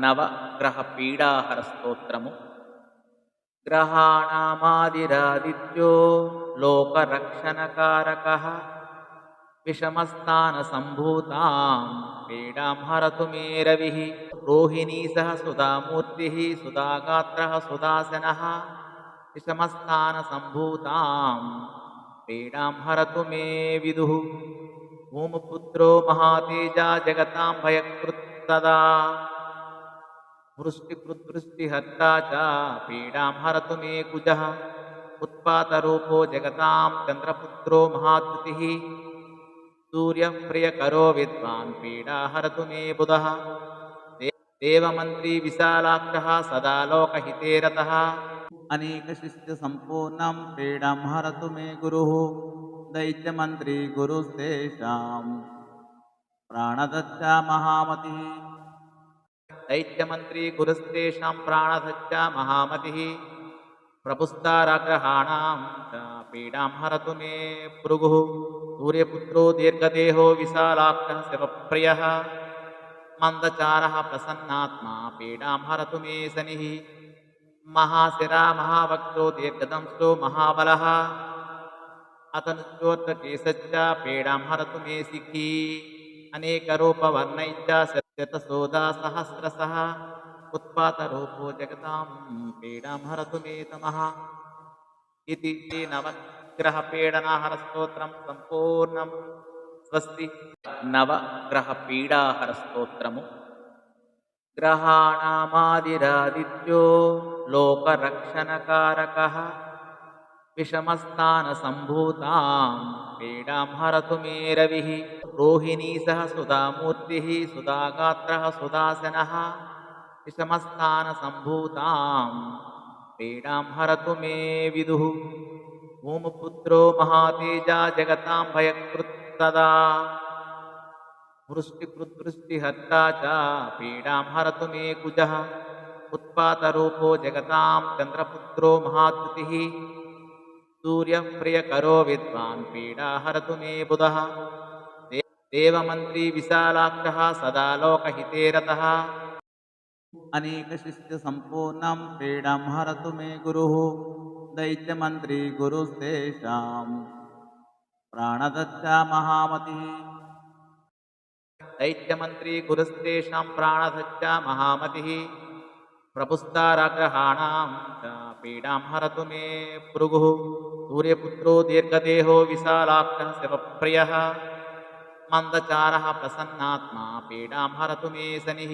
नवग्रहपीडाहरस्तोत्रमु ग्रहाणामादिरादित्यो लोकरक्षणकारकः विषमस्थानसम्भूतां पीडां हरतु मे रविः रोहिणी सह सुधामूर्तिः सुधागात्रः सुदासनः विषमस्थानसम्भूतां पीडां हरतु मे विदुः भूमपुत्रो महातेजा जगतां भयकृत्तदा वृष्टिकृद्वृष्टिहर्ता च पीडां हरतु मे कुजः उत्पातरूपो जगतां चन्द्रपुत्रो महाद्युतिः सूर्यप्रियकरो विद्वान् पीडा हरतु मे बुधः देवमन्त्री विशालाक्षः सदा लोकहिते रतः अनेकशिष्यसम्पूर्णं पीडां हरतु मे गुरुः दैत्यमन्त्री गुरुस्तेषां प्राणदच्चा महामतिः दैत्यमन्त्री गुरुस्तेषां प्राणदच्चा महामतिः प्रपुस्ताराग्रहाणां च पीडां हरतु मे भृगुः सूर्यपुत्रो दीर्घदेहो विशालाक्षः शिवप्रियः मन्दचारः प्रसन्नात्मा पीडां हरतु मे शनिः महाशिरा महावक्त्रो दीर्घदंष्टो महाबलः अतनुश्चोत्रकेशश्च पीडां हरतु मे सिखी अनेकरूपवर्णैश्च शतशोधा सहस्रशः उत्पातरूपो जगतां पीडां हरतु मे तमः इति ते नवग्रहपीडनाहरस्तोत्रं सम्पूर्णं स्वस्ति नवग्रहपीडाहरस्तोत्रमु ग्रहाणामादिरादित्यो लोकरक्षणकारकः विषमस्थानसम्भूतां पीडां हरतु मे रविः रोहिणी सह सुधामूर्तिः सुधागात्रः सुदासनः विषमस्थानसम्भूतां पीडां हरतु मे विदुः भूमपुत्रो महातेजा जगतां भयकृत्तदा वृष्टिकृद्वृष्टिहर्ता च पीडां हरतु मे कुजः उत्पातरूपो जगतां चन्द्रपुत्रो महाद्युतिः सूर्यप्रियकरो विद्वान् पीडा हरतु मे बुधः देवमन्त्री विशालाक्षः सदा लोकहिते रतः अनेकशिष्यसम्पूर्णं पीडां हरतु मे गुरुः दैत्यमन्त्री गुरुस्तेषां प्राणदच्चा महामतिः दैत्यमन्त्री गुरुस्तेषां प्राणदच्चा महामतिः प्रपुस्ताराग्रहाणां च पीडां हरतु मे भृगुः सूर्यपुत्रो दीर्घदेहो विशालाक्षः शिवप्रियः मन्दचारः प्रसन्नात्मा पीडां हरतु मे शनिः